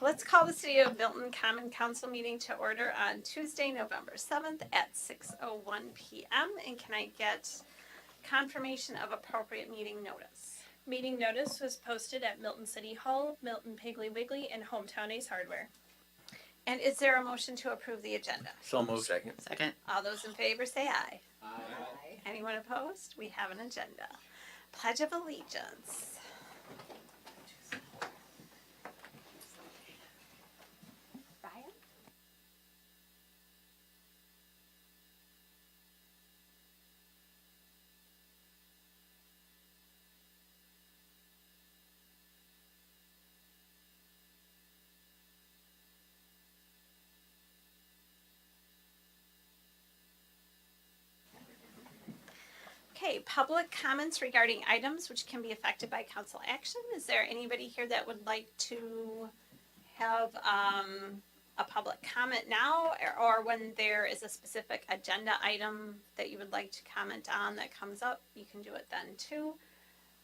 Let's call the City of Milton Common Council meeting to order on Tuesday, November 7th at 6:01 p.m. And can I get confirmation of appropriate meeting notice? Meeting notice was posted at Milton City Hall, Milton Piggly Wiggly, and Hometown Ace Hardware. And is there a motion to approve the agenda? So moved. Second. All those in favor say aye. Aye. Anyone opposed? We have an agenda. Pledge of Allegiance. Brian? Okay, public comments regarding items which can be affected by council action. Is there anybody here that would like to have a public comment now, or when there is a specific agenda item that you would like to comment on that comes up, you can do it then too.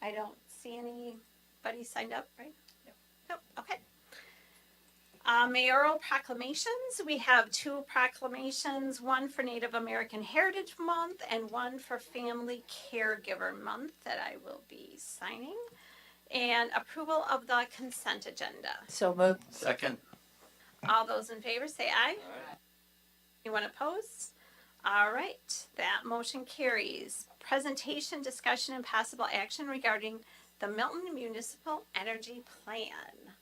I don't see anybody signed up, right? No. Nope, okay. Mayoral proclamations. We have two proclamations, one for Native American Heritage Month and one for Family Caregiver Month that I will be signing. And approval of the consent agenda. So moved. Second. All those in favor say aye. Anyone opposed? All right, that motion carries. Presentation, discussion, and possible action regarding the Milton Municipal Energy Plan.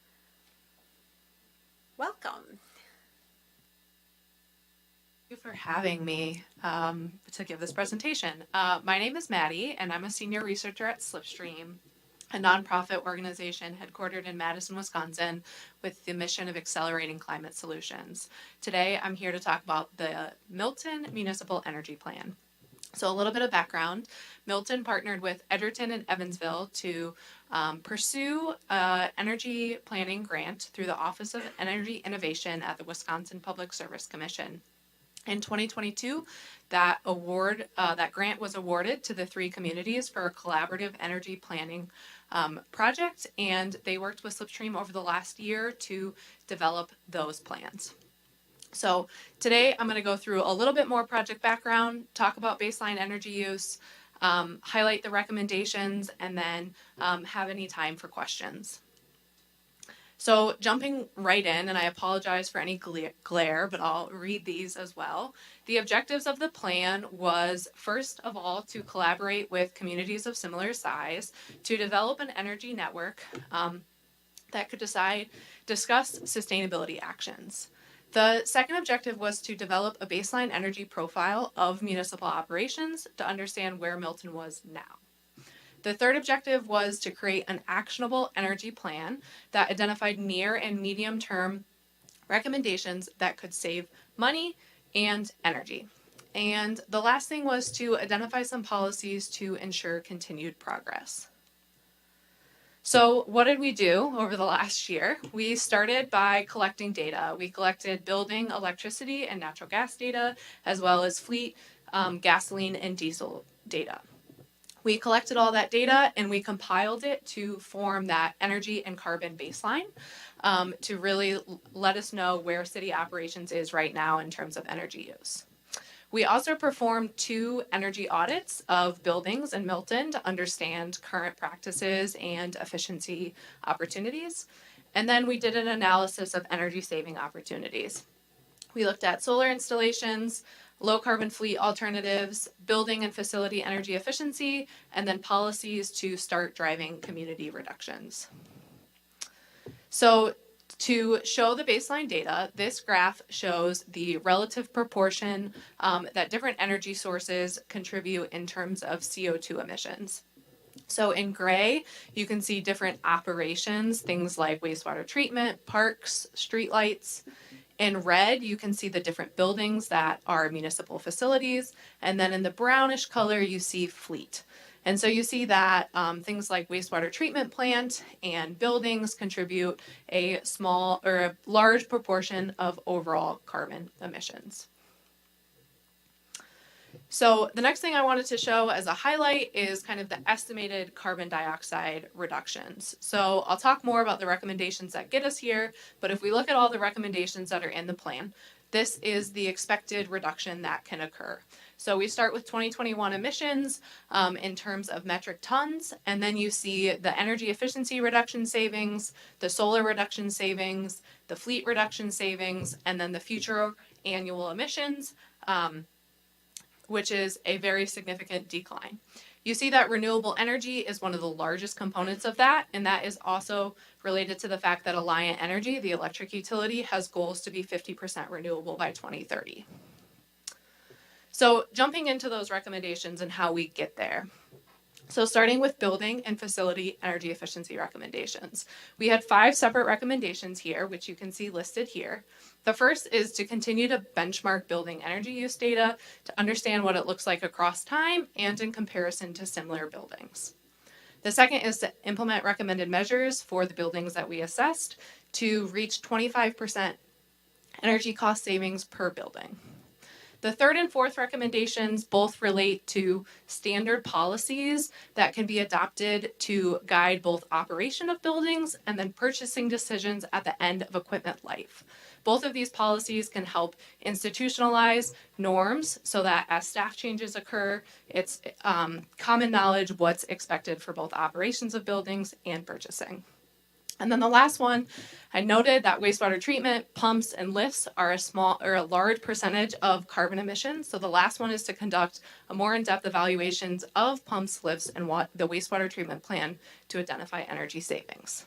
Welcome. Thank you for having me to give this presentation. My name is Maddie, and I'm a senior researcher at Slipstream, a nonprofit organization headquartered in Madison, Wisconsin, with the mission of accelerating climate solutions. Today, I'm here to talk about the Milton Municipal Energy Plan. So a little bit of background. Milton partnered with Edgerton and Evansville to pursue an energy planning grant through the Office of Energy Innovation at the Wisconsin Public Service Commission. In 2022, that grant was awarded to the three communities for a collaborative energy planning project, and they worked with Slipstream over the last year to develop those plans. So today I'm going to go through a little bit more project background, talk about baseline energy use, highlight the recommendations, and then have any time for questions. So jumping right in, and I apologize for any glare, but I'll read these as well. The objectives of the plan was, first of all, to collaborate with communities of similar size to develop an energy network that could discuss sustainability actions. The second objective was to develop a baseline energy profile of municipal operations to understand where Milton was now. The third objective was to create an actionable energy plan that identified near and medium term recommendations that could save money and energy. And the last thing was to identify some policies to ensure continued progress. So what did we do over the last year? We started by collecting data. We collected building, electricity, and natural gas data, as well as fleet, gasoline, and diesel data. We collected all that data and we compiled it to form that energy and carbon baseline to really let us know where city operations is right now in terms of energy use. We also performed 2 energy audits of buildings in Milton to understand current practices and efficiency opportunities. And then we did an analysis of energy saving opportunities. We looked at solar installations, low carbon fleet alternatives, building and facility energy efficiency, and then policies to start driving community reductions. So to show the baseline data, this graph shows the relative proportion that different energy sources contribute in terms of CO2 emissions. So in gray, you can see different operations, things like wastewater treatment, parks, streetlights. In red, you can see the different buildings that are municipal facilities. And then in the brownish color, you see fleet. And so you see that things like wastewater treatment plant and buildings contribute a small or a large proportion of overall carbon emissions. So the next thing I wanted to show as a highlight is kind of the estimated carbon dioxide reductions. So I'll talk more about the recommendations that get us here, but if we look at all the recommendations that are in the plan, this is the expected reduction that can occur. So we start with 2021 emissions in terms of metric tons, and then you see the energy efficiency reduction savings, the solar reduction savings, the fleet reduction savings, and then the future annual emissions, which is a very significant decline. You see that renewable energy is one of the largest components of that, and that is also related to the fact that Alliant Energy, the electric utility, has goals to be 50% renewable by 2030. So jumping into those recommendations and how we get there. So starting with building and facility energy efficiency recommendations. We had 5 separate recommendations here, which you can see listed here. The first is to continue to benchmark building energy use data to understand what it looks like across time and in comparison to similar buildings. The second is to implement recommended measures for the buildings that we assessed to reach 25% energy cost savings per building. The third and fourth recommendations both relate to standard policies that can be adopted to guide both operation of buildings and then purchasing decisions at the end of equipment life. Both of these policies can help institutionalize norms so that as staff changes occur, it's common knowledge what's expected for both operations of buildings and purchasing. And then the last one, I noted that wastewater treatment, pumps, and lifts are a large percentage of carbon emissions. So the last one is to conduct a more in-depth evaluations of pumps, lifts, and what the wastewater treatment plan to identify energy savings.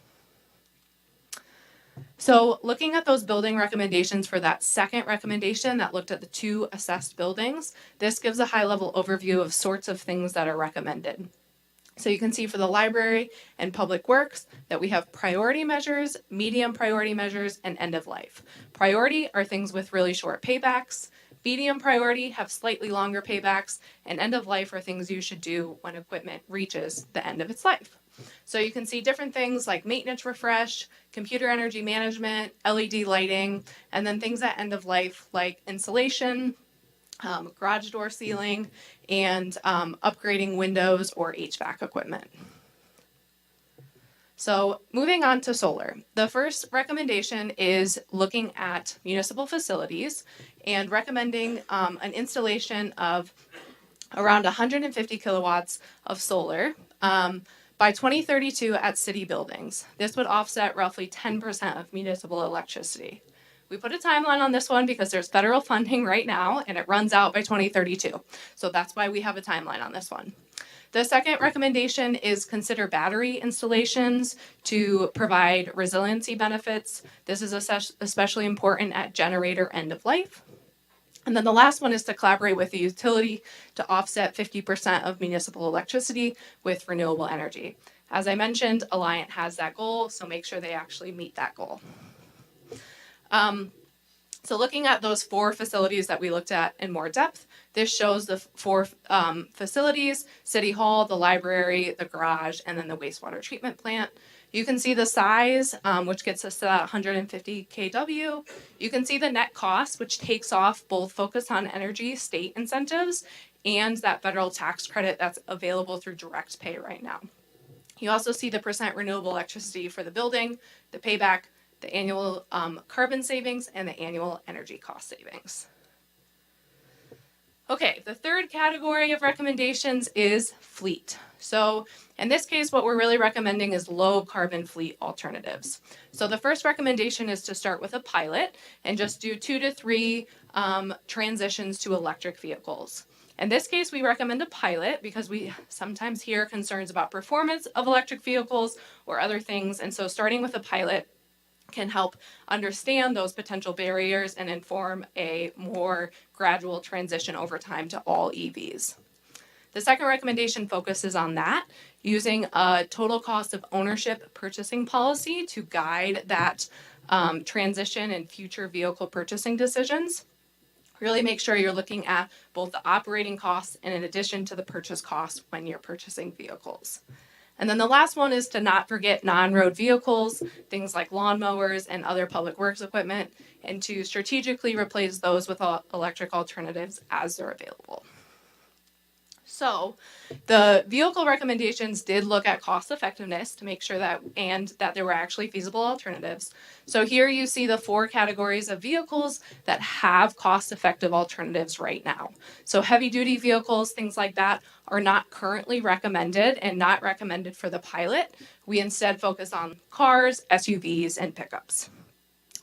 So looking at those building recommendations for that second recommendation that looked at the 2 assessed buildings, this gives a high-level overview of sorts of things that are recommended. So you can see for the library and public works that we have priority measures, medium priority measures, and end of life. Priority are things with really short paybacks. Medium priority have slightly longer paybacks, and end of life are things you should do when equipment reaches the end of its life. So you can see different things like maintenance refresh, computer energy management, LED lighting, and then things at end of life like insulation, garage door sealing, and upgrading windows or HVAC equipment. So moving on to solar. The first recommendation is looking at municipal facilities and recommending an installation of around 150 kilowatts of solar by 2032 at city buildings. This would offset roughly 10% of municipal electricity. We put a timeline on this one because there's federal funding right now and it runs out by 2032. So that's why we have a timeline on this one. The second recommendation is consider battery installations to provide resiliency benefits. This is especially important at generator end of life. And then the last one is to collaborate with the utility to offset 50% of municipal electricity with renewable energy. As I mentioned, Alliant has that goal, so make sure they actually meet that goal. So looking at those 4 facilities that we looked at in more depth, this shows the 4 facilities: City Hall, the library, the garage, and then the wastewater treatment plant. You can see the size, which gets us to that 150 kW. You can see the net cost, which takes off both focus on energy state incentives and that federal tax credit that's available through direct pay right now. You also see the percent renewable electricity for the building, the payback, the annual carbon savings, and the annual energy cost savings. Okay, the third category of recommendations is fleet. So in this case, what we're really recommending is low carbon fleet alternatives. So the first recommendation is to start with a pilot and just do 2 to 3 transitions to electric vehicles. In this case, we recommend a pilot because we sometimes hear concerns about performance of electric vehicles or other things. And so starting with a pilot can help understand those potential barriers and inform a more gradual transition over time to all EVs. The second recommendation focuses on that, using a total cost of ownership purchasing policy to guide that transition and future vehicle purchasing decisions. Really make sure you're looking at both the operating costs and in addition to the purchase costs when you're purchasing vehicles. And then the last one is to not forget non-road vehicles, things like lawnmowers and other public works equipment, and to strategically replace those with electric alternatives as they're available. So the vehicle recommendations did look at cost effectiveness to make sure that there were actually feasible alternatives. So here you see the 4 categories of vehicles that have cost effective alternatives right now. So heavy duty vehicles, things like that, are not currently recommended and not recommended for the pilot. We instead focus on cars, SUVs, and pickups.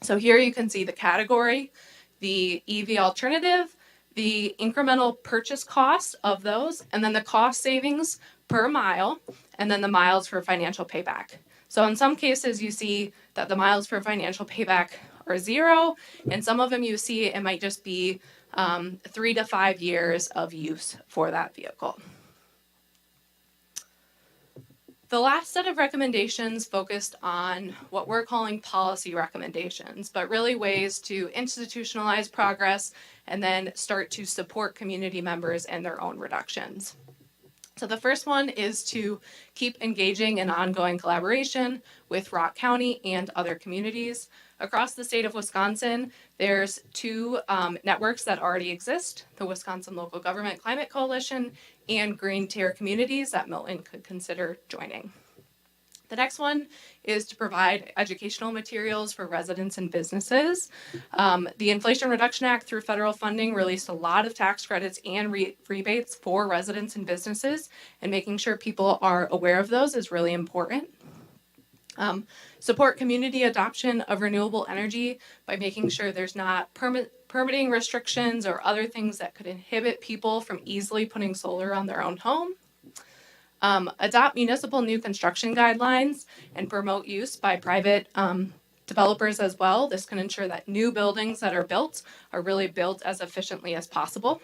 So here you can see the category, the EV alternative, the incremental purchase cost of those, and then the cost savings per mile, and then the miles for financial payback. So in some cases, you see that the miles for financial payback are 0. In some of them, you see it might just be 3 to 5 years of use for that vehicle. The last set of recommendations focused on what we're calling policy recommendations, but really ways to institutionalize progress and then start to support community members in their own reductions. So the first one is to keep engaging in ongoing collaboration with Rock County and other communities. Across the state of Wisconsin, there's 2 networks that already exist, the Wisconsin Local Government Climate Coalition and Green Tier Communities that Milton could consider joining. The next one is to provide educational materials for residents and businesses. The Inflation Reduction Act through federal funding released a lot of tax credits and rebates for residents and businesses, and making sure people are aware of those is really important. Support community adoption of renewable energy by making sure there's not permitting restrictions or other things that could inhibit people from easily putting solar on their own home. Adopt municipal new construction guidelines and promote use by private developers as well. This can ensure that new buildings that are built are really built as efficiently as possible.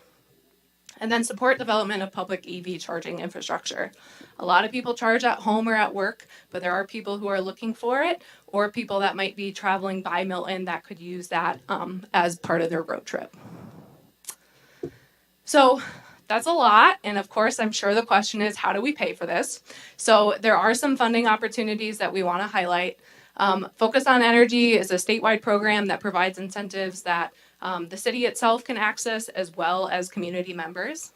And then support development of public EV charging infrastructure. A lot of people charge at home or at work, but there are people who are looking for it, or people that might be traveling by Milton that could use that as part of their road trip. So that's a lot, and of course, I'm sure the question is, how do we pay for this? So there are some funding opportunities that we want to highlight. Focus on Energy is a statewide program that provides incentives that the city itself can access as well as community members.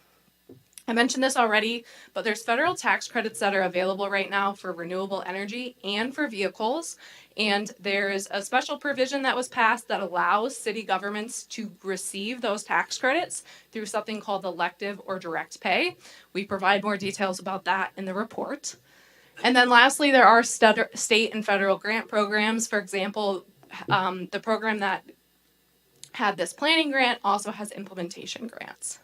I mentioned this already, but there's federal tax credits that are available right now for renewable energy and for vehicles. And there's a special provision that was passed that allows city governments to receive those tax credits through something called elective or direct pay. We provide more details about that in the report. And then lastly, there are state and federal grant programs. For example, the program that had this planning grant also has implementation grants.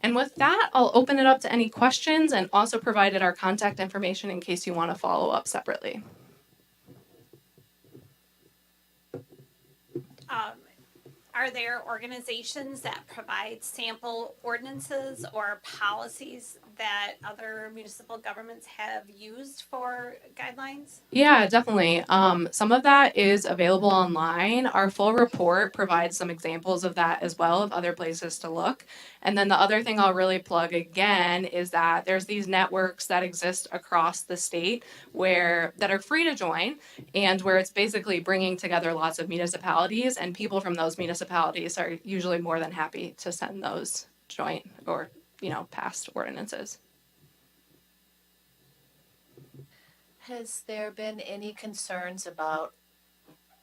And with that, I'll open it up to any questions and also provided our contact information in case you want to follow up separately. Are there organizations that provide sample ordinances or policies that other municipal governments have used for guidelines? Yeah, definitely. Some of that is available online. Our full report provides some examples of that as well, of other places to look. And then the other thing I'll really plug again is that there's these networks that exist across the state that are free to join, and where it's basically bringing together lots of municipalities, and people from those municipalities are usually more than happy to send those joint or passed ordinances. Has there been any concerns about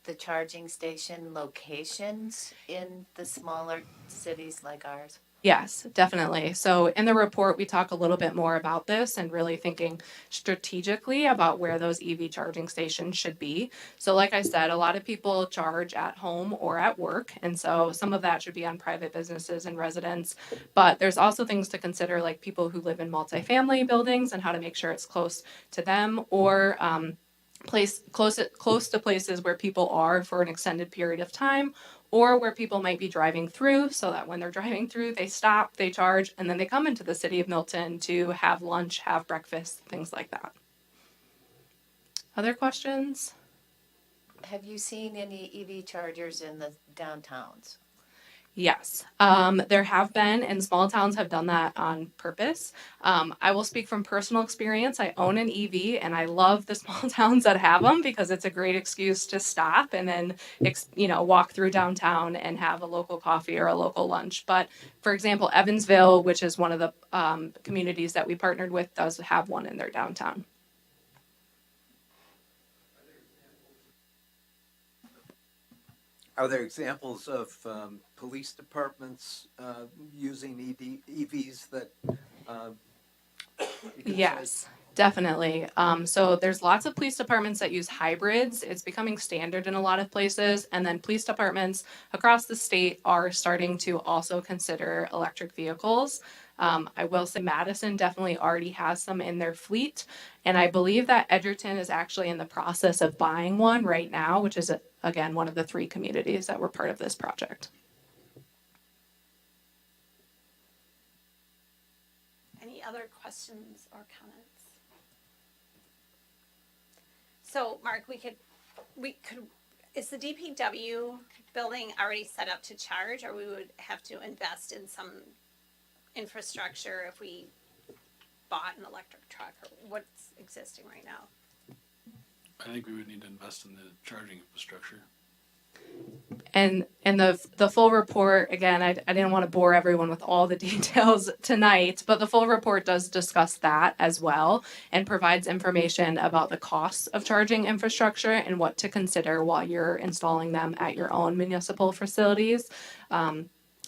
the charging station locations in the smaller cities like ours? Yes, definitely. So in the report, we talk a little bit more about this and really thinking strategically about where those EV charging stations should be. So like I said, a lot of people charge at home or at work. And so some of that should be on private businesses and residents. But there's also things to consider, like people who live in multifamily buildings and how to make sure it's close to them, or close to places where people are for an extended period of time, or where people might be driving through, so that when they're driving through, they stop, they charge, and then they come into the city of Milton to have lunch, have breakfast, things like that. Other questions? Have you seen any EV chargers in the downtowns? Yes, there have been, and small towns have done that on purpose. I will speak from personal experience. I own an EV, and I love the small towns that have them because it's a great excuse to stop and then, walk through downtown and have a local coffee or a local lunch. But for example, Evansville, which is one of the communities that we partnered with, does have one in their downtown. Are there examples of police departments using EVs that? Uh, you could say- Yes, definitely. So there's lots of police departments that use hybrids. It's becoming standard in a lot of places. And then police departments across the state are starting to also consider electric vehicles. I will say Madison definitely already has some in their fleet. And I believe that Edgerton is actually in the process of buying one right now, which is, again, one of the 3 communities that were part of this project. Any other questions or comments? So, Mark, is the DPW building already set up to charge, or we would have to invest in some infrastructure if we bought an electric truck, or what's existing right now? I think we would need to invest in the charging infrastructure. And the full report, again, I didn't want to bore everyone with all the details tonight, but the full report does discuss that as well and provides information about the costs of charging infrastructure and what to consider while you're installing them at your own municipal facilities.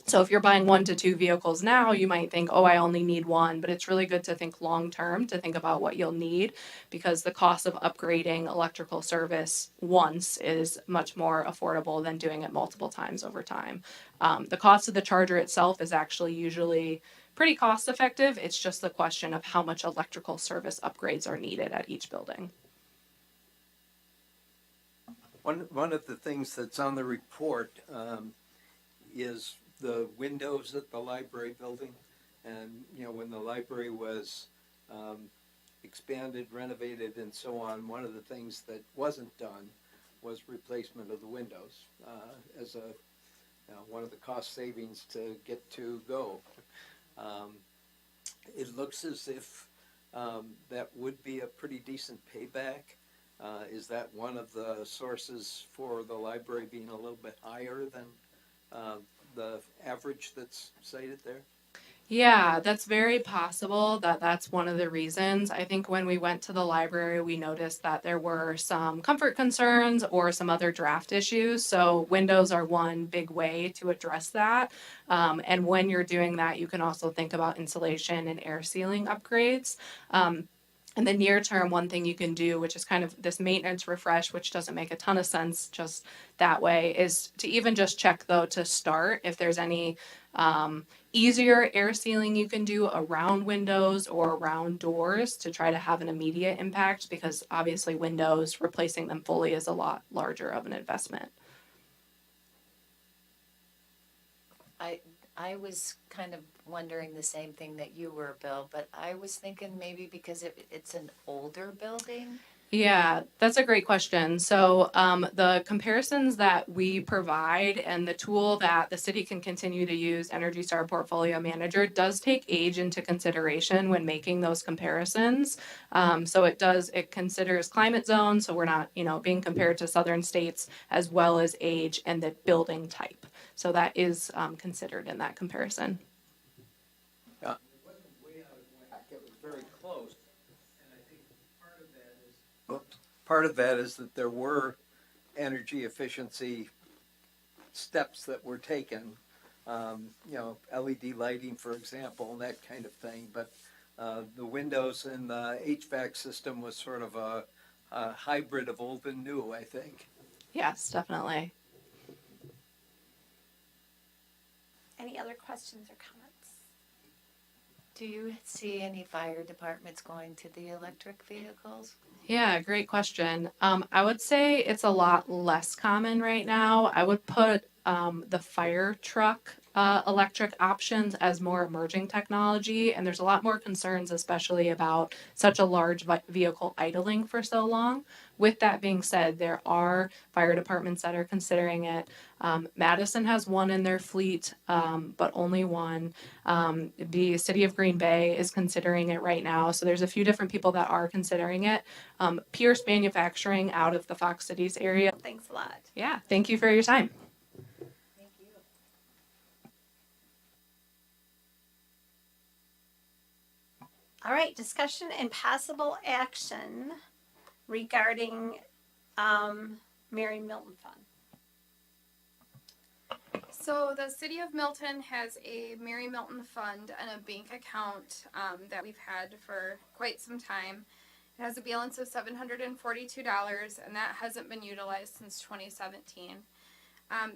So if you're buying 1 to 2 vehicles now, you might think, oh, I only need one, but it's really good to think long term, to think about what you'll need, because the cost of upgrading electrical service once is much more affordable than doing it multiple times over time. The cost of the charger itself is actually usually pretty cost effective. It's just the question of how much electrical service upgrades are needed at each building. One of the things that's on the report is the windows at the library building. And, when the library was expanded, renovated, and so on, one of the things that wasn't done was replacement of the windows as one of the cost savings to get to go. It looks as if that would be a pretty decent payback. Is that one of the sources for the library being a little bit higher than the average that's cited there? Yeah, that's very possible that that's one of the reasons. I think when we went to the library, we noticed that there were some comfort concerns or some other draft issues. So windows are one big way to address that. And when you're doing that, you can also think about insulation and air sealing upgrades. In the near term, one thing you can do, which is kind of this maintenance refresh, which doesn't make a ton of sense just that way, is to even just check though to start if there's any easier air sealing you can do around windows or around doors to try to have an immediate impact, because obviously windows, replacing them fully is a lot larger of an investment. I was kind of wondering the same thing that you were, Bill, but I was thinking maybe because it's an older building. Yeah, that's a great question. So the comparisons that we provide and the tool that the city can continue to use, Energy Star Portfolio Manager, does take age into consideration when making those comparisons. So it considers climate zone, so we're not, being compared to southern states, as well as age and the building type. So that is considered in that comparison. It wasn't way out of whack, it was very close. And I think part of that is that there were energy efficiency steps that were taken, LED lighting, for example, and that kind of thing. But the windows in the HVAC system was sort of a hybrid of old and new, I think. Yes, definitely. Any other questions or comments? Do you see any fire departments going to the electric vehicles? Yeah, great question. I would say it's a lot less common right now. I would put the fire truck electric options as more emerging technology, and there's a lot more concerns, especially about such a large vehicle idling for so long. With that being said, there are fire departments that are considering it. Madison has one in their fleet, but only one. The city of Green Bay is considering it right now. So there's a few different people that are considering it. Pierce Manufacturing out of the Fox Cities area. Thanks a lot. Yeah, thank you for your time. Thank you. All right, discussion and possible action regarding Mary Milton Fund. So the city of Milton has a Mary Milton Fund and a bank account that we've had for quite some time. It has a balance of $742, and that hasn't been utilized since 2017.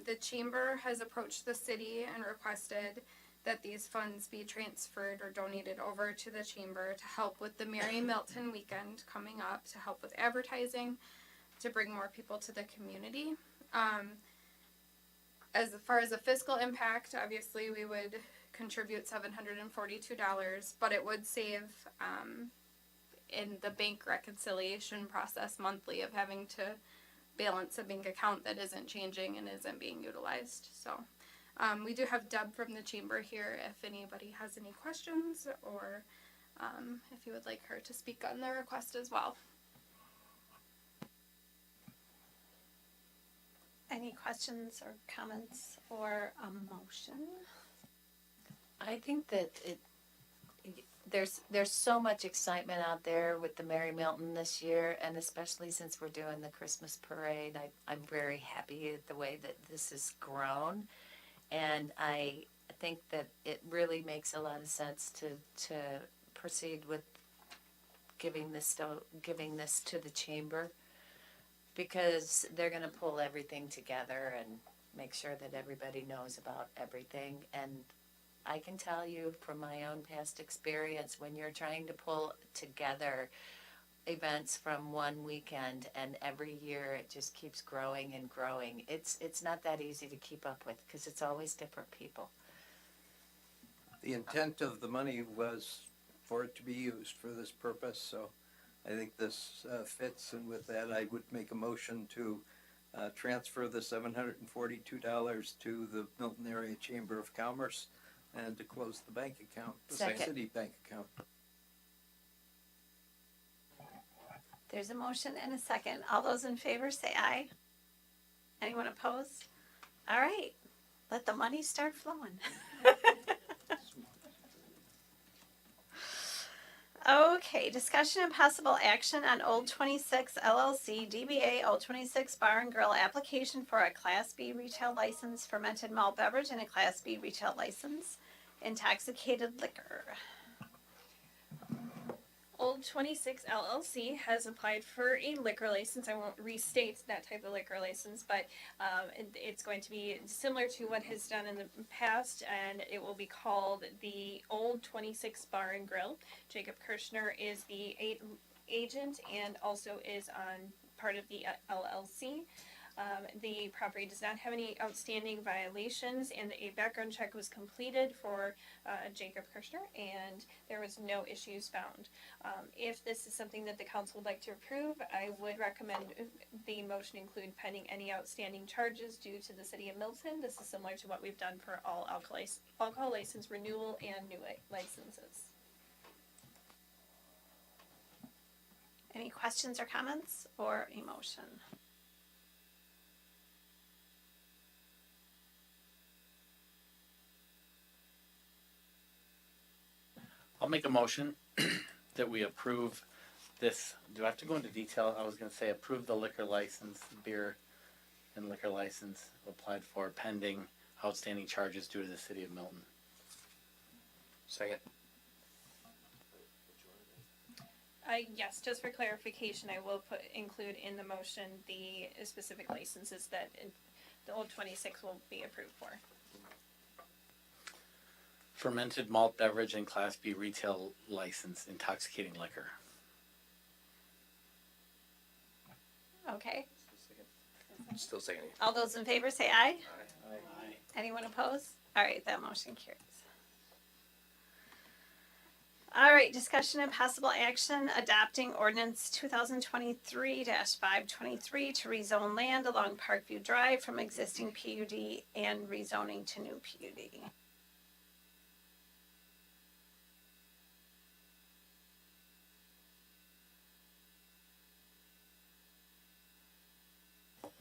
The chamber has approached the city and requested that these funds be transferred or donated over to the chamber to help with the Mary Milton weekend coming up, to help with advertising, to bring more people to the community. As far as the fiscal impact, obviously we would contribute $742, but it would save in the bank reconciliation process monthly of having to balance a bank account that isn't changing and isn't being utilized. So we do have Deb from the chamber here if anybody has any questions, or if you would like her to speak on the request as well. Any questions or comments or a motion? I think that there's so much excitement out there with the Mary Milton this year, and especially since we're doing the Christmas parade, I'm very happy at the way that this has grown, and I think that it really makes a lot of sense to proceed with giving this to the chamber, because they're going to pull everything together and make sure that everybody knows about everything. And I can tell you from my own past experience, when you're trying to pull together events from one weekend and every year it just keeps growing and growing, it's not that easy to keep up with, because it's always different people. The intent of the money was for it to be used for this purpose, so I think this fits, and with that, I would make a motion to transfer the $742 to the Milton Area Chamber of Commerce and to close the bank account, the Second. city bank account. There's a motion and a second. All those in favor say aye. Anyone opposed? All right, let the money start flowing. Okay, discussion and possible action on Old 26 LLC DBA Old 26 Bar and Grill application for a Class B retail license fermented malt beverage and a Class B retail license intoxicated liquor. Old 26 LLC has applied for a liquor license. I won't restate that type of liquor license, but it's going to be similar to what has done in the past, and it will be called the Old 26 Bar and Grill. Jacob Kirschner is the agent and also is on part of the LLC. The property does not have any outstanding violations, and a background check was completed for Jacob Kirschner, and there was no issues found. If this is something that the council would like to approve, I would recommend the motion include pending any outstanding charges due to the city of Milton. This is similar to what we've done for all alcohol license renewal and new licenses. Any questions or comments or a motion? I'll make a motion that we approve this. Do I have to go into detail? I was going to say approve the liquor license, beer and liquor license applied for pending outstanding charges due to the city of Milton. Second. Yes, just for clarification, I will include in the motion the specific licenses that the Old 26 will be approved for. Fermented malt beverage and Class B retail license, intoxicating liquor. Okay, Still second. all those in favor say aye. Aye. Anyone opposed? All right, that motion carries. All right, discussion and possible action adopting ordinance 2023-523 to rezone land along Parkview Drive from existing PUD and rezoning to new PUD.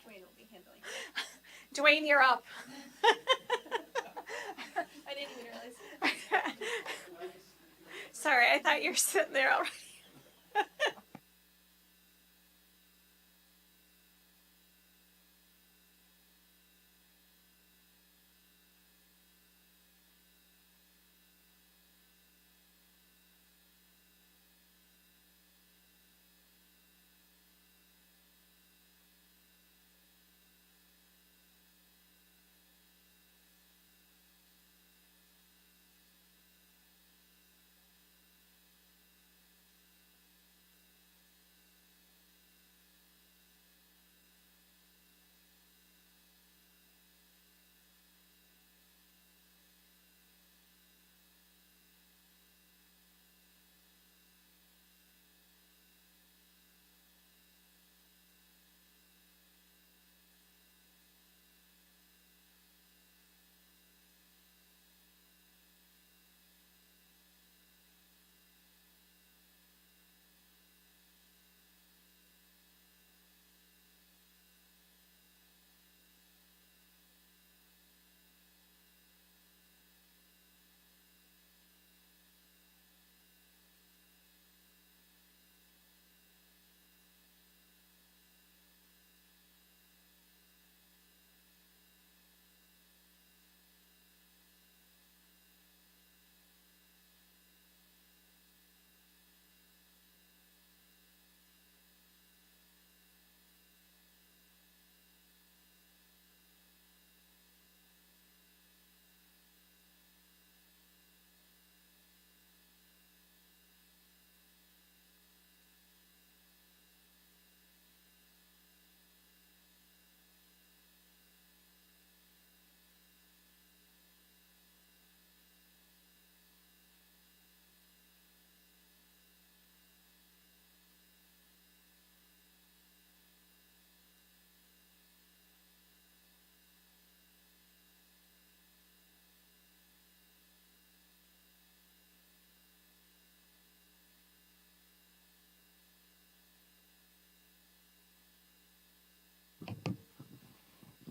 Dwayne will be handling. Dwayne, you're up. I didn't even realize. Sorry, I thought you were sitting there already.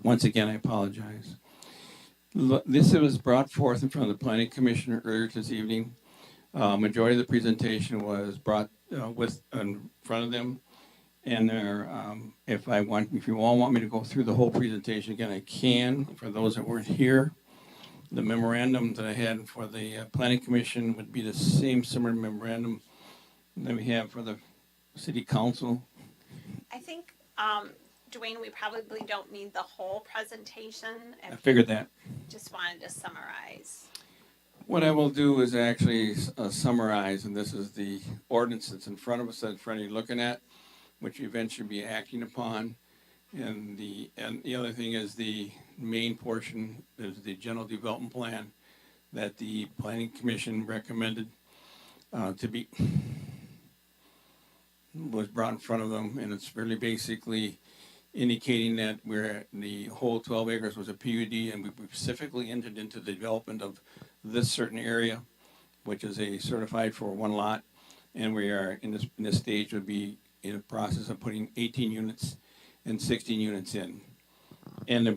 Once again, I apologize. This was brought forth in front of the planning commission earlier this evening. Majority of the presentation was brought in front of them. And there, if you all want me to go through the whole presentation again, I can. For those that weren't here, the memorandum that I had for the planning commission would be the same similar memorandum that we have for the city council. I think, Dwayne, we probably don't need the whole presentation. I figured that. Just wanted to summarize. What I will do is actually summarize, and this is the ordinance that's in front of us, that's in front of you looking at, which you eventually be acting upon. And the other thing is the main portion is the general development plan that the planning commission recommended was brought in front of them, and it's really basically indicating that the whole 12 acres was a PUD, and we specifically entered into the development of this certain area, which is a certified for one lot, and we are in this stage would be in the process of putting 18 units and 16 units in. And the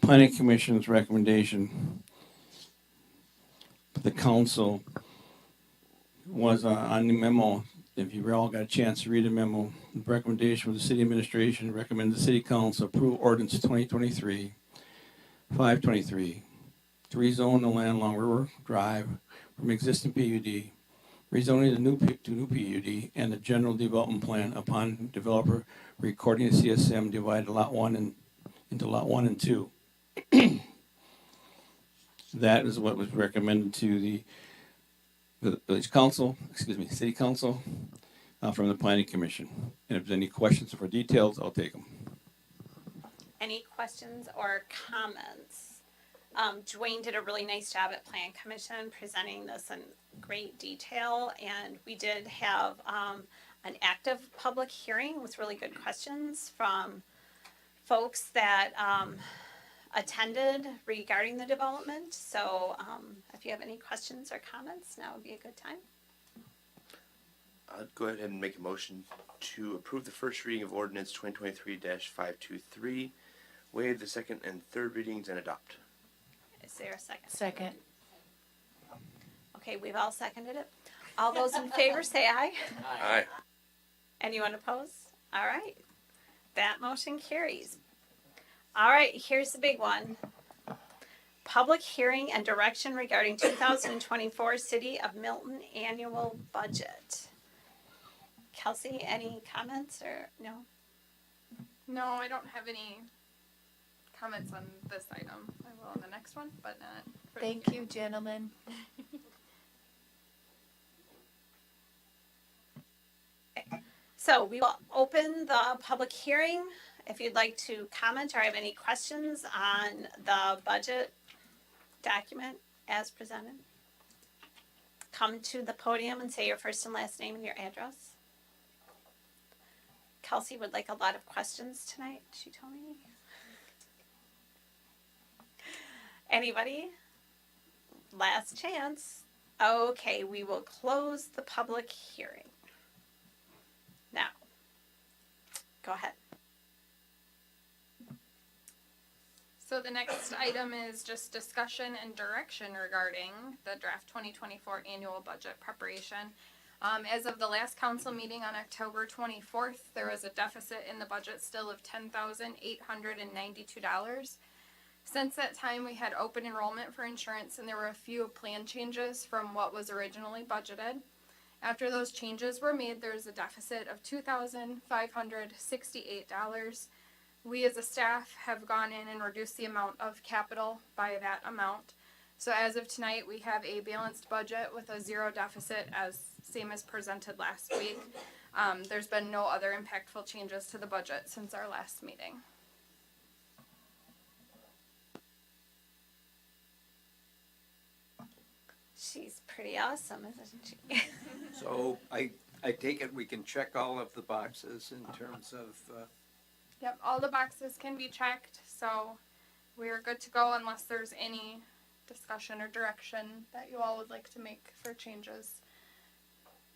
planning commission's recommendation for the council was on the memo. If you all got a chance to read the memo, the recommendation of the city administration recommend the city council approve ordinance 2023-523 to rezone the land along River Drive from existing PUD, rezoning to new PUD, and the general development plan upon developer recording the CSM divided lot 1 into lot 1 and 2. That is what was recommended to the village council, city council, from the planning commission. And if there's any questions or details, I'll take them. any questions or comments? Dwayne did a really nice job at Plan Commission presenting this in great detail, and we did have an active public hearing with really good questions from folks that attended regarding the development. So if you have any questions or comments, now would be a good time. I'd go ahead and make a motion to approve the first reading of ordinance 2023-523, waive the second and third readings, and adopt. Is there a second? Second. Okay, we've all seconded it. All those in favor say aye. Aye. Anyone opposed? All right. That motion carries. All right, here's the big one. Public hearing and direction regarding 2024 City of Milton annual budget. Kelsey, any comments or no? No, I don't have any comments on this item. I will on the next one, but not. For the Thank hearing. you, gentlemen. So we will open the public hearing. If you'd like to comment or have any questions on the budget document as presented, come to the podium and say your first and last name and your address. Kelsey would like a lot of questions tonight, she told me. Anybody? Last chance. Okay, we will close the public hearing. Now, go ahead. So the next item is just discussion and direction regarding the draft 2024 annual budget preparation. As of the last council meeting on October 24th, there was a deficit in the budget still of $10,892. Since that time, we had open enrollment for insurance, and there were a few plan changes from what was originally budgeted. After those changes were made, there's a deficit of $2,568. We as a staff have gone in and reduced the amount of capital by that amount. So as of tonight, we have a balanced budget with a zero deficit, same as presented last week. There's been no other impactful changes to the budget since our last meeting. She's pretty awesome, isn't she? So I take it we can check all of the boxes in terms of, Yep, all the boxes can be checked, so we're good to go unless there's any discussion or direction that you all would like to make for changes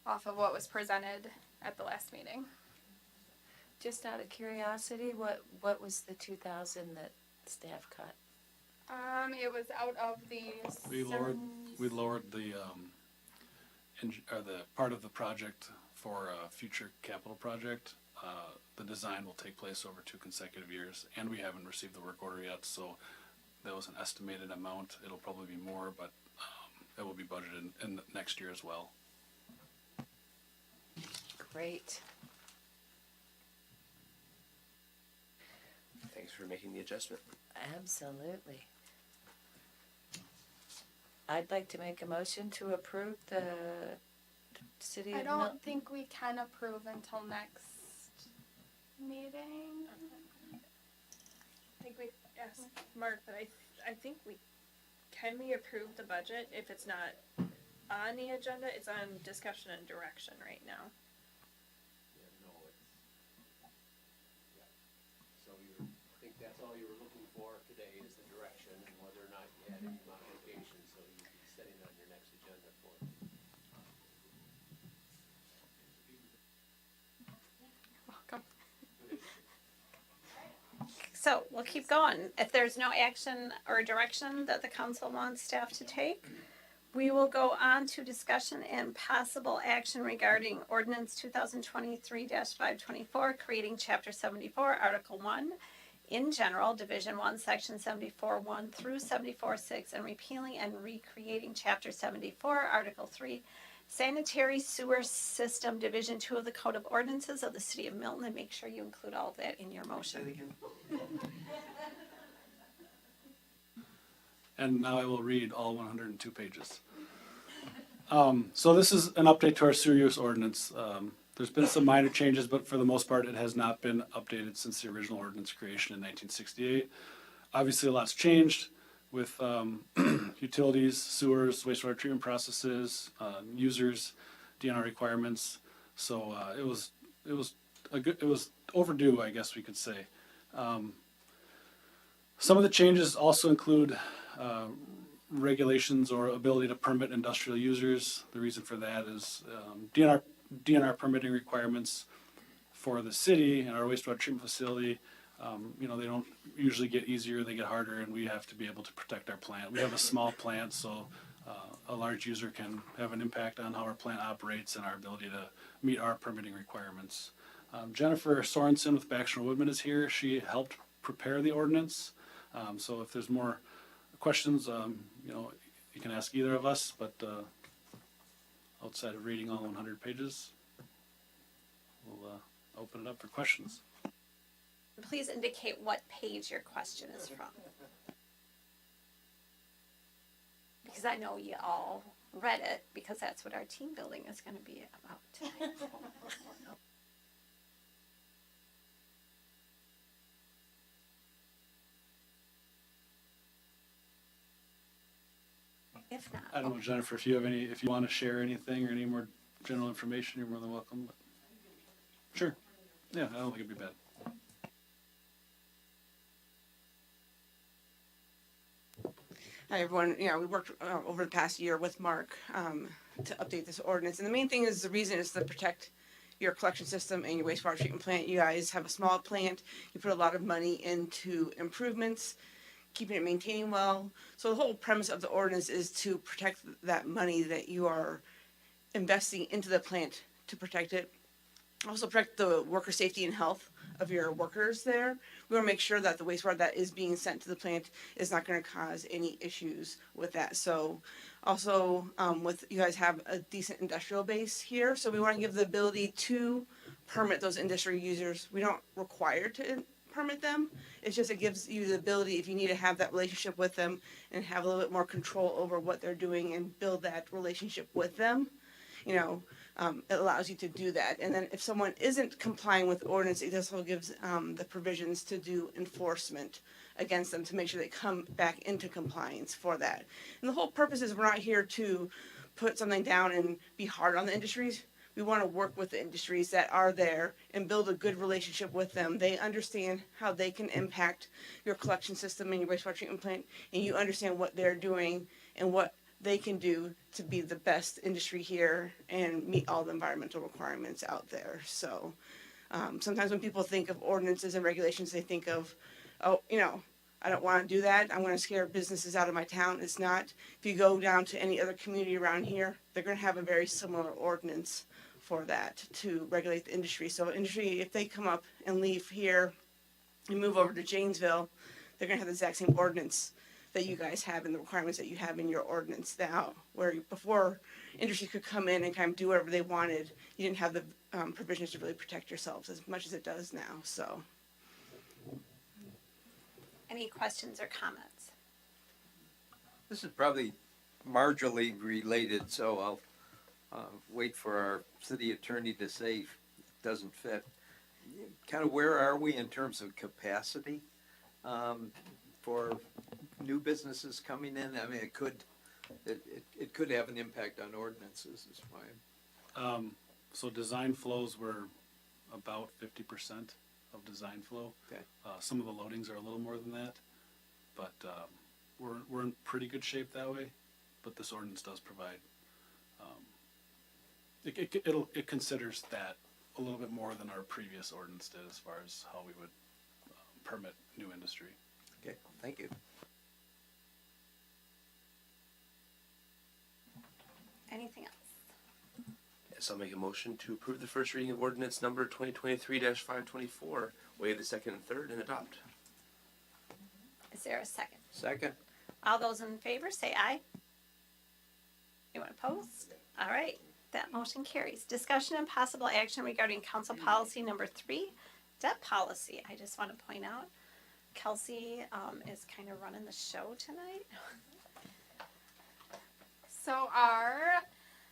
off of what was presented at the last meeting. Just out of curiosity, what was the 2,000 that staff cut? It was out of the. We lowered the part of the project for a future capital project. The design will take place over 2 consecutive years, and we haven't received the work order yet, so that was an estimated amount. It'll probably be more, but it will be budgeted in the next year as well. Great. Thanks for making the adjustment. Absolutely. I'd like to make a motion to approve the City I of don't Milton. think we can approve until next meeting. I think we asked Mark, but I think can we approve the budget if it's not on the agenda? It's on discussion and direction right now. So I think that's all you were looking for today is the direction and whether or not you had any modifications, so you can be setting on your next agenda for it. Welcome. So we'll keep going. If there's no action or direction that the council wants staff to take, we will go on to discussion and possible action regarding ordinance 2023-524, creating chapter 74, article 1, in general, division 1, section 74-1 through 74-6, and repealing and recreating chapter 74, article 3, sanitary sewer system, division 2 of the code of ordinances of the city of Milton, and make sure you include all of that in your motion. And now I will read all 102 pages. So this is an update to our sewer use ordinance. There's been some minor changes, but for the most part, it has not been updated since the original ordinance creation in 1968. Obviously, a lot's changed with utilities, sewers, wastewater treatment processes, users, DNR requirements. So it was overdue, I guess we could say. Some of the changes also include regulations or ability to permit industrial users. The reason for that is DNR permitting requirements for the city and our wastewater treatment facility. They don't usually get easier; they get harder, and we have to be able to protect our plant. We have a small plant, so a large user can have an impact on how our plant operates and our ability to meet our permitting requirements. Jennifer Sorensen with Baxter Woodman is here. She helped prepare the ordinance. So if there's more questions, you can ask either of us, but outside of reading all 100 pages, we'll open it up for questions. Please indicate what page your question is from. Because I know you all read it, because that's what our team building is going to be about tonight. If not, I don't know, Jennifer, if you want to share anything or any more general information, you're more than welcome. But sure. Yeah, I don't think it'd be bad. Hi, everyone. We worked over the past year with Mark to update this ordinance. And the main thing is the reason is to protect your collection system and your wastewater treatment plant. You guys have a small plant. You put a lot of money into improvements, keeping it maintaining well. So the whole premise of the ordinance is to protect that money that you are investing into the plant, to protect it. Also protect the worker safety and health of your workers there. We want to make sure that the wastewater that is being sent to the plant is not going to cause any issues with that. So also with you guys have a decent industrial base here, so we want to give the ability to permit those industry users. We don't require to permit them. It's just it gives you the ability, if you need to have that relationship with them and have a little bit more control over what they're doing and build that relationship with them, it allows you to do that. And then if someone isn't complying with the ordinance, it also gives the provisions to do enforcement against them to make sure they come back into compliance for that. And the whole purpose is we're not here to put something down and be hard on the industries. We want to work with the industries that are there and build a good relationship with them. They understand how they can impact your collection system and your wastewater treatment plant, and you understand what they're doing and what they can do to be the best industry here and meet all the environmental requirements out there. So sometimes when people think of ordinances and regulations, they think of, I don't want to do that. I'm going to scare businesses out of my town. It's not. If you go down to any other community around here, they're going to have a very similar ordinance for that to regulate the industry. So industry, if they come up and leave here and move over to Janesville, they're going to have the exact same ordinance that you guys have and the requirements that you have in your ordinance now, where before industry could come in and kind of do whatever they wanted, you didn't have the provisions to really protect yourselves as much as it does now. So, any questions or comments? This is probably marginally related, so I'll wait for our city attorney to say if it doesn't fit. Kind of where are we in terms of capacity for new businesses coming in? I mean, it could have an impact on ordinances, is why. So design flows were about 50% of design flow. Okay. Some of the loadings are a little more than that, but we're in pretty good shape that way. But this ordinance does provide it considers that a little bit more than our previous ordinance did as far as how we would permit new industry. Okay, thank you. Anything else? Yes, I'll make a motion to approve the first reading of ordinance number 2023-524, waive the second and third, and adopt. Is there a second? Second. All those in favor say aye. Anyone opposed? All right, that motion carries. Discussion and possible action regarding council policy number 3, debt policy. I just want to point out, Kelsey is kind of running the show tonight. So our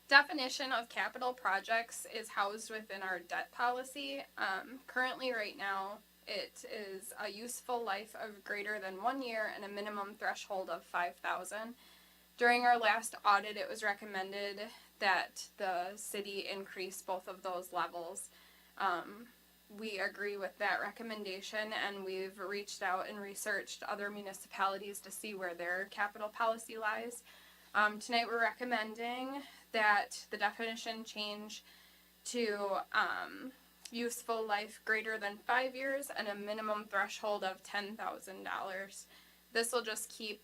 definition of capital projects is housed within our debt policy. Currently, right now, it is a useful life of greater than 1 year and a minimum threshold of 5,000. During our last audit, it was recommended that the city increase both of those levels. We agree with that recommendation, and we've reached out and researched other municipalities to see where their capital policy lies. Tonight, we're recommending that the definition change to useful life greater than 5 years and a minimum threshold of $10,000. This will just keep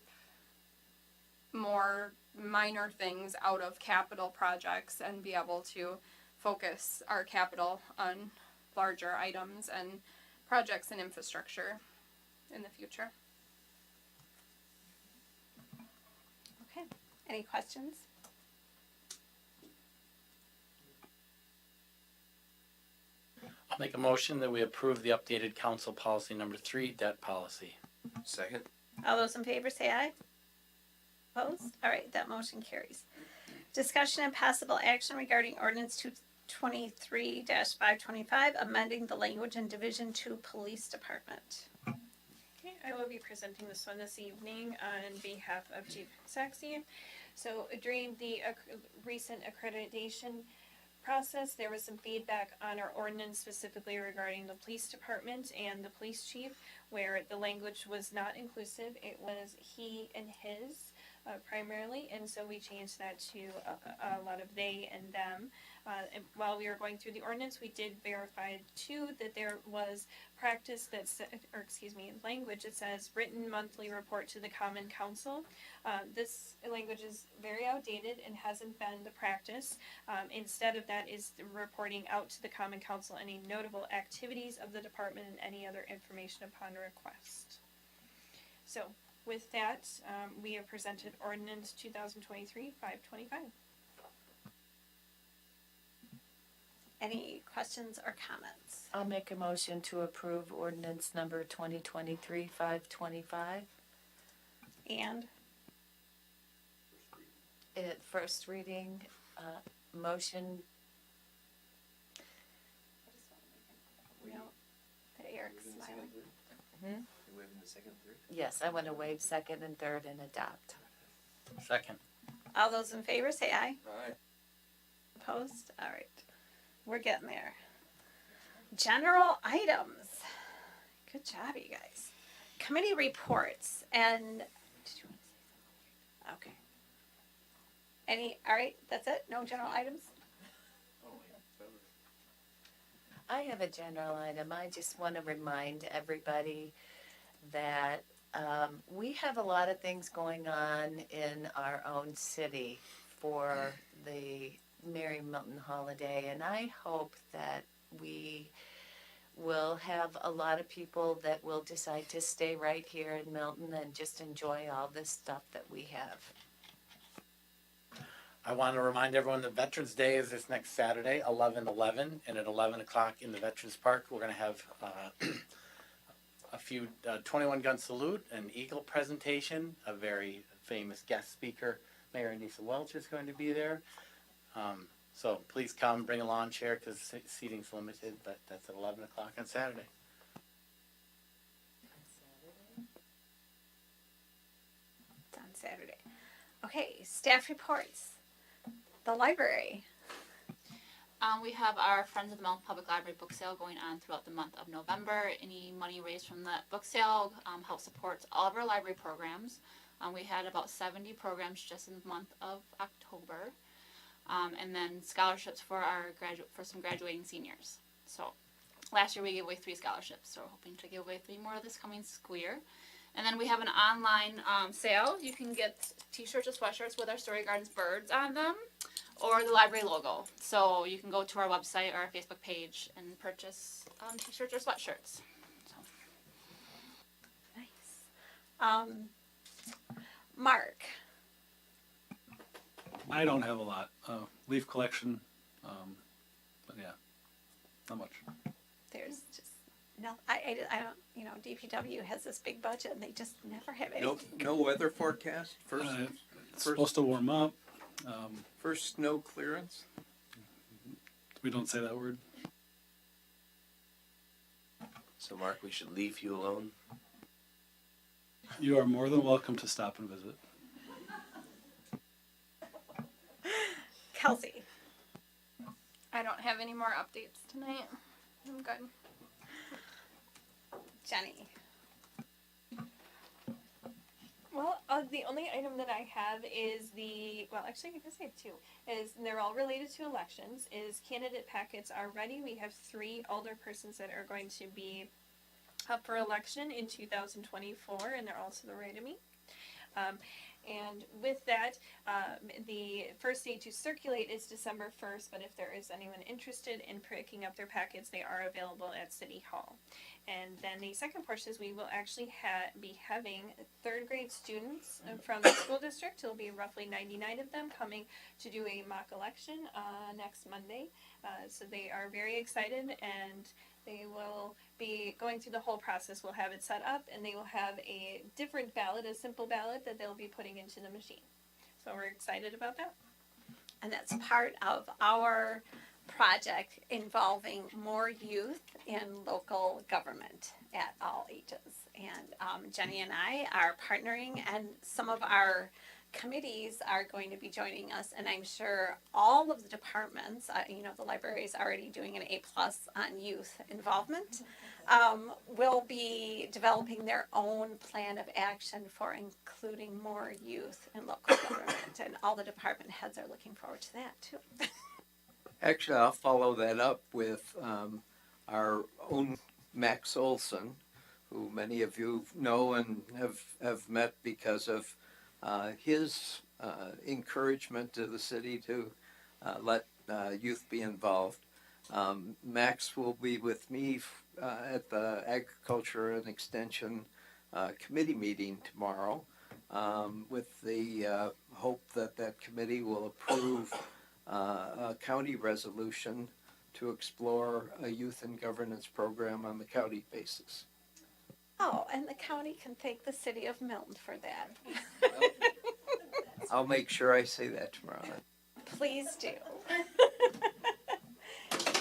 more minor things out of capital projects and be able to focus our capital on larger items and projects and infrastructure in the future. Okay, any questions? I'll make a motion that we approve the updated council policy number 3, debt policy. Second. All those in favor say aye. Opposed? All right, that motion carries. Discussion and possible action regarding ordinance 223-525, amending the language in Division 2 Police Department. Okay, I will be presenting this one this evening on behalf of Chief Saxey. So during the recent accreditation process, there was some feedback on our ordinance specifically regarding the police department and the police chief, where the language was not inclusive. It was he and his primarily, and so we changed that to a lot of they and them. And while we were going through the ordinance, we did verify too that there was practice that language that says written monthly report to the Common Council. This language is very outdated and hasn't been the practice. Instead of that is reporting out to the Common Council any notable activities of the department and any other information upon request. So with that, we have presented ordinance 2023-525. Any questions or comments? I'll make a motion to approve ordinance number 2023-525. And At first reading, motion, Eric's smiling. Hmm? You waving the second, third? yes, I want to waive second and third and adopt. Second. All those in favor say aye. Aye. Opposed? All right. We're getting there. General items. Good job, you guys. Committee reports and did you want to say something? Okay. All right, that's it? No general items? I have a general item. I just want to remind everybody that we have a lot of things going on in our own city for the Mary Milton holiday, and I hope that we will have a lot of people that will decide to stay right here in Milton and just enjoy all this stuff that we have. I want to remind everyone that Veterans Day is this next Saturday, 11/11, and at 11 o'clock in the Veterans Park, we're going to have a few 21-gun salute, an eagle presentation, a very famous guest speaker, Mayor Anissa Welch is going to be there. So please come, bring a lawn chair because seating's limited, but that's at 11 o'clock on Saturday. It's on Saturday. Okay, staff reports. The library. We have our Friends of the Milton Public Library book sale going on throughout the month of November. Any money raised from that book sale helps support all of our library programs. We had about 70 programs just in the month of October. And then scholarships for some graduating seniors. So last year we gave away 3 scholarships, so we're hoping to give away 3 more this coming school year. And then we have an online sale. You can get t-shirts or sweatshirts with our Story Gardens birds on them, or the library logo. So you can go to our website or our Facebook page and purchase t-shirts or sweatshirts. So. Nice. Mark. I don't have a lot. Leaf collection, but yeah, not much. There's just no. I don't. You know, DPW has this big budget, and they just never have any. No weather forecast. It's supposed to warm up. First snow clearance. We don't say that word. So Mark, we should leave you alone. You are more than welcome to stop and visit. Kelsey. I don't have any more updates tonight. I'm good. Jenny. Well, the only item that I have is actually I guess I have two, and they're all related to elections, is candidate packets are ready. We have 3 older persons that are going to be up for election in 2024, and they're all to the right of me. And with that, the first day to circulate is December 1st, but if there is anyone interested in picking up their packets, they are available at City Hall. And then the second portion is we will actually be having 3rd grade students from the school district. It'll be roughly 99 of them coming to do a mock election next Monday. So they are very excited, and they will be going through the whole process. We'll have it set up, and they will have a different ballot, a simple ballot that they'll be putting into the machine. So we're excited about that. And that's part of our project involving more youth in local government at all ages. And Jenny and I are partnering, and some of our committees are going to be joining us, and I'm sure all of the departments, the library is already doing an A+ on youth involvement, will be developing their own plan of action for including more youth in local government, and all the department heads are looking forward to that too. Actually, I'll follow that up with our own Max Olson, who many of you know and have met because of his encouragement to the city to let youth be involved. Max will be with me at the Agriculture and Extension Committee meeting tomorrow, with the hope that that committee will approve a county resolution to explore a youth and governance program on the county basis. Oh, and the county can thank the city of Milton for that. I'll make sure I say that tomorrow night. Please do.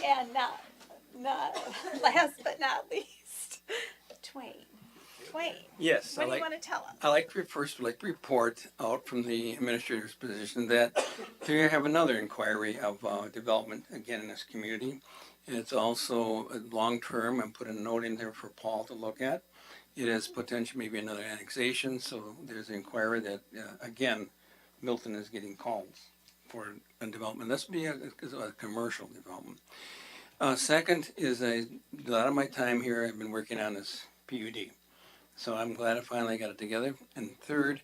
And not last but not least, Twain. Yes, What do you want to tell us? I like to report out from the administrator's position that we have another inquiry of development again in this community. And it's also long term. I'm putting a note in there for Paul to look at. It has potential, maybe another annexation. So there's an inquiry that, again, Milton is getting calls for a development. This would be a commercial development. Second is a lot of my time here I've been working on this PUD. So I'm glad I finally got it together. And third,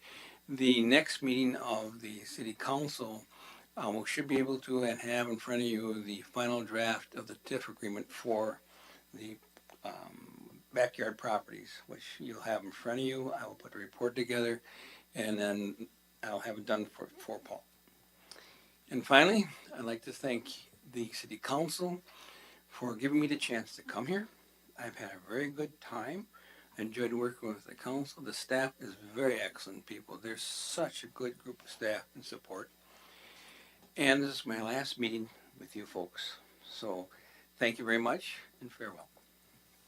the next meeting of the city council, we should be able to have in front of you the final draft of the TIF agreement for the backyard properties, which you'll have in front of you. I will put a report together, and then I'll have it done for Paul. And finally, I'd like to thank the city council for giving me the chance to come here. I've had a very good time. Enjoyed working with the council. The staff is very excellent people. There's such a good group of staff and support. And this is my last meeting with you folks. So thank you very much and farewell.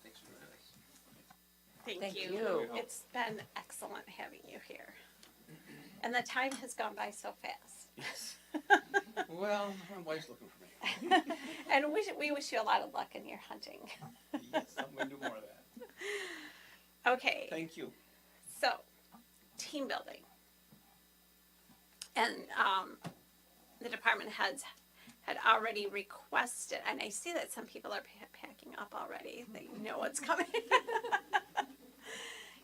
Thanks for joining us. Thank you. It's been excellent having you here. And the time has gone by so fast. Yes. Well, my wife's looking for me. And we wish you a lot of luck in your hunting. Yes, I'm going to do more of that. Okay. Thank you. So, team building. And the department heads had already requested, and I see that some people are packing up already. They know what's coming.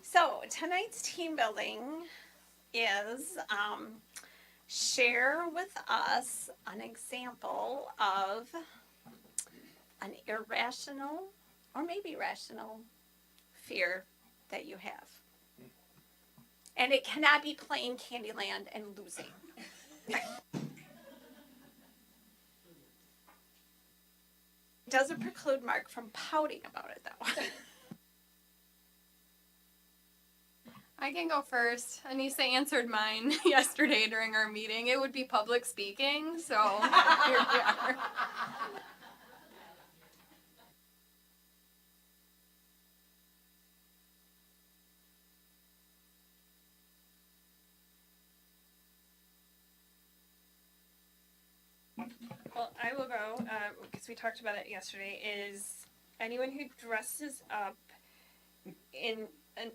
So, tonight's team building is share with us an example of an irrational or maybe rational fear that you have. And it cannot be playing Candyland and losing. It doesn't preclude Mark from pouting about it, though. I can go first. Anissa answered mine yesterday during our meeting. It would be public speaking, so here we are. Well, I will go because we talked about it yesterday. Is anyone who dresses up in an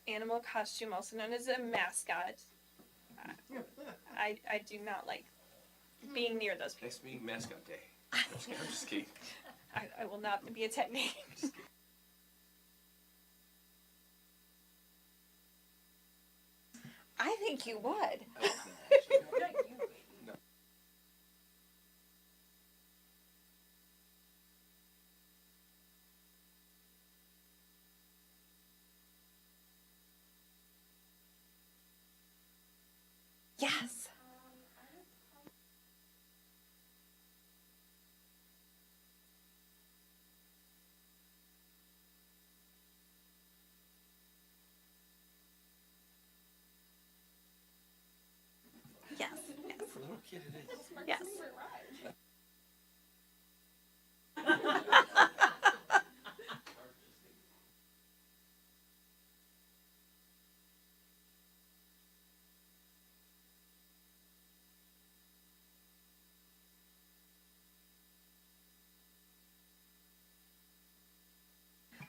animal costume, also known as a mascot, I do not like being near those people. Next meeting, mascot day. I'm just kidding. I will not be attending. I think you would. Yes. Yes. Yes. For a little kid, it is. Yes.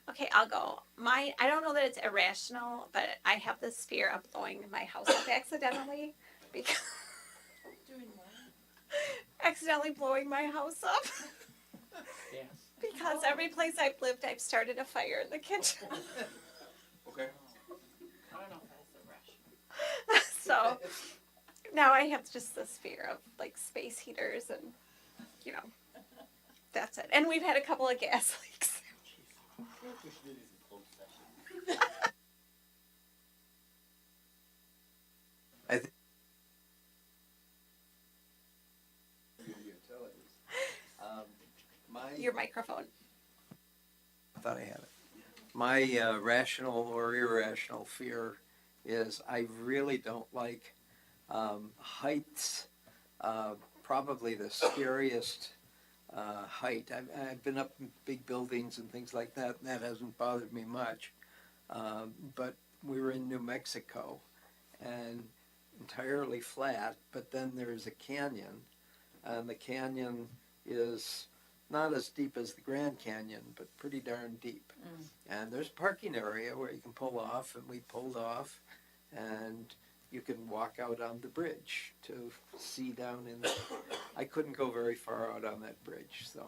Okay, I'll go. I don't know that it's irrational, but I have this fear of blowing my house up accidentally because accidentally blowing my house up. Yes. Because every place I've lived, I've started a fire in the kitchen. Okay. I don't know if that's irrational. So now I have just this fear of like space heaters and, you know, that's it. And we've had a couple of gas leaks. I think. Your microphone. I thought I had it. My rational or irrational fear is I really don't like heights. Probably the scariest height. I've been up in big buildings and things like that, and that hasn't bothered me much. But we were in New Mexico, and entirely flat, but then there's a canyon, and the canyon is not as deep as the Grand Canyon, but pretty darn deep. And there's a parking area where you can pull off, and we pulled off, and you can walk out on the bridge to see down in the, I couldn't go very far out on that bridge, so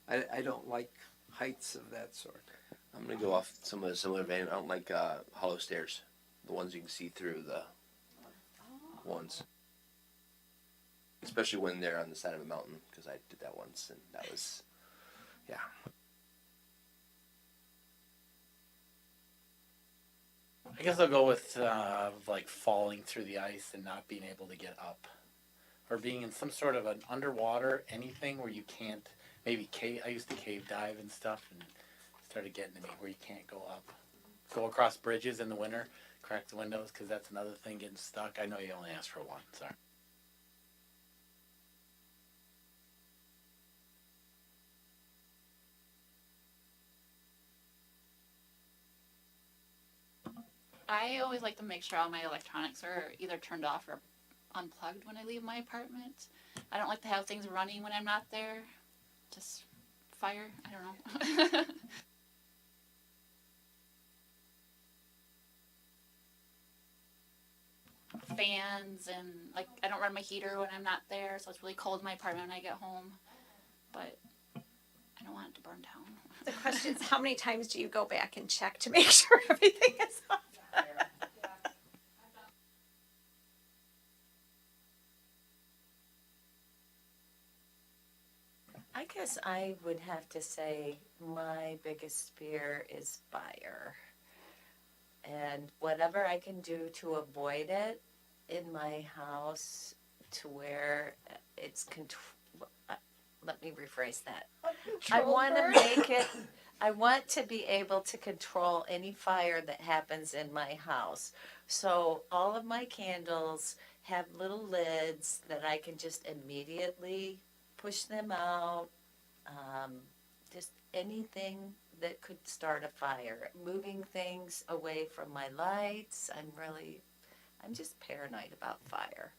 I don't like heights of that sort. I'm gonna go off some of the similar vein. I don't like hollow stairs, the ones you can see through the ones, especially when they're on the side of a mountain. Because I did that once, and that was, yeah. I guess I'll go with like falling through the ice and not being able to get up, or being in some sort of an underwater anything where you can't. Maybe cave. I used to cave dive and stuff, and it started getting to me where you can't go up, go across bridges in the winter, crack the windows, because that's another thing, getting stuck. I know you only asked for one. Sorry. I always like to make sure all my electronics are either turned off or unplugged when I leave my apartment. I don't like to have things running when I'm not there. Just fire. I don't know. Fans and like I don't run my heater when I'm not there, so it's really cold in my apartment when I get home. But I don't want it to burn down. The question is, how many times do you go back and check to make sure everything is off? I guess I would have to say my biggest fear is fire. And whatever I can do to avoid it in my house to where it's let me rephrase that. I want to make it, I want to be able to control any fire that happens in my house. So all of my candles have little lids that I can just immediately push them out. Just anything that could start a fire. Moving things away from my lights. I'm just paranoid about fire.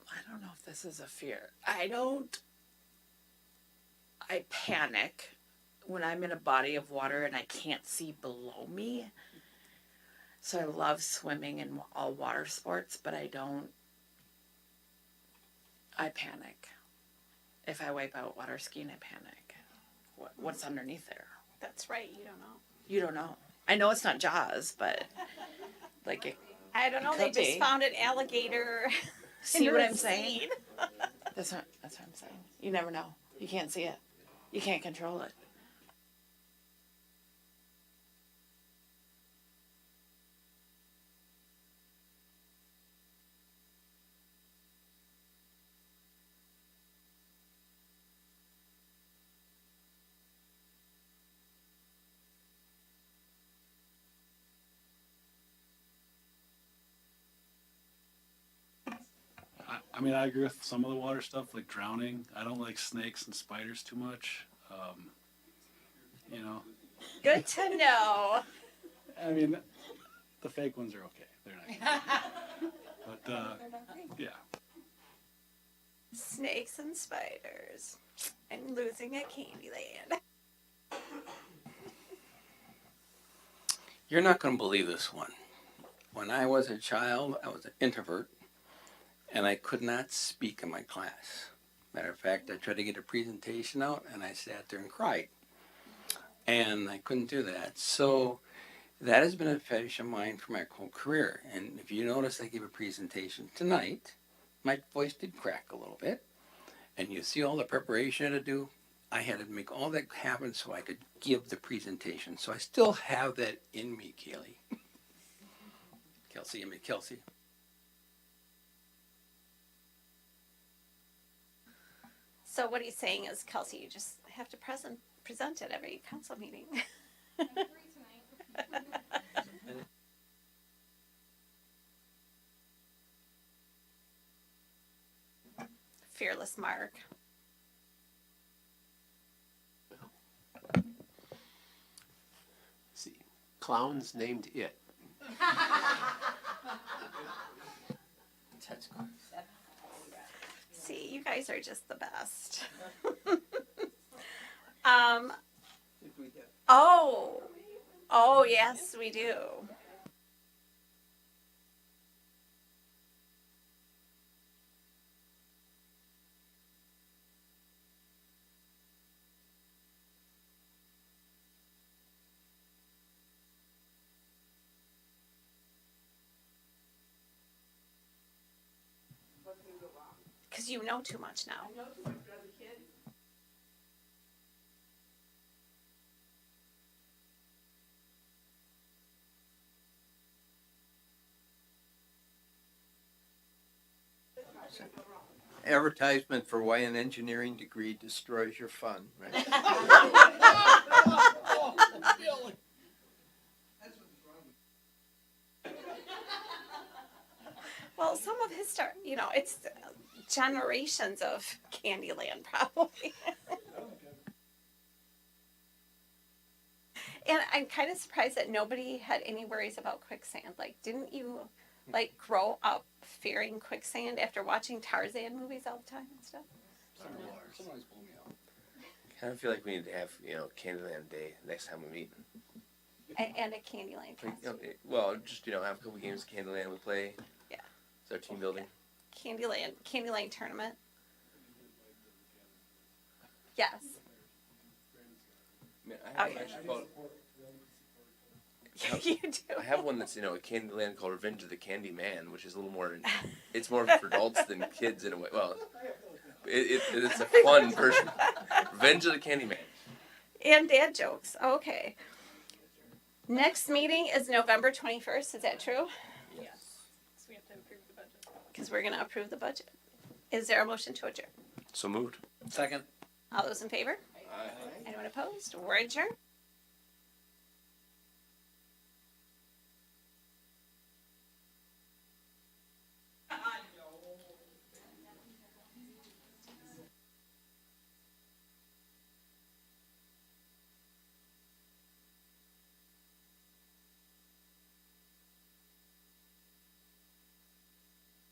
I don't know if this is a fear. I panic when I'm in a body of water and I can't see below me. So I love swimming and all water sports, but I panic. If I wipe out water skiing, I panic. What's underneath there? That's right, you don't know. You don't know. I know it's not Jaws, but like it. I don't know, they Could just be. found an alligator. See in what I'm Racine. saying? That's what I'm saying. You never know. You can't see it. You can't control it. I mean, I agree with some of the water stuff, like drowning. I don't like snakes and spiders too much. You know, Good to know. I mean, the fake ones are okay. They're not. But yeah. Snakes and spiders. And losing at Candyland. You're not going to believe this one. When I was a child, I was an introvert, and I could not speak in my class. Matter of fact, I tried to get a presentation out, and I sat there and cried. And I couldn't do that. So that has been a fetish of mine for my whole career. And if you notice, I gave a presentation tonight. My voice did crack a little bit. And you see all the preparation I had to do. I had to make all that happen so I could give the presentation. So I still have that in me, Kaylee. Kelsey. So what he's saying is, Kelsey, you just have to present at every council meeting. Fearless Mark. See, clowns named it. See, you guys are just the best. Oh, yes, we do. Because you know too much now. Advertisement for why an engineering degree destroys your fun, right? Well, some of his start, it's generations of Candyland, probably. And I'm kind of surprised that nobody had any worries about quicksand. Like, didn't you, grow up fearing quicksand after watching Tarzan movies all the time and stuff? Kind of feel like we need to have, Candyland Day next time we meet. And a Candyland Like, costume. just, have a couple games of Candyland we play. Yeah. It's our team building. Candyland tournament. Yes. I mean, I have Okay. actually called, You do. I have one that's, a Candyland called Revenge of the Candy Man, which is a little more, it's more for adults than kids in a way. Well, it's a fun version. Revenge of the Candy Man. And dad jokes. Okay. Next meeting is November 21st. Is that true? Yes. So we have to approve the budget. Because we're going to approve the budget. Is there a motion to adjourn? So moved. Second. All those in favor? Anyone opposed? We're adjourned.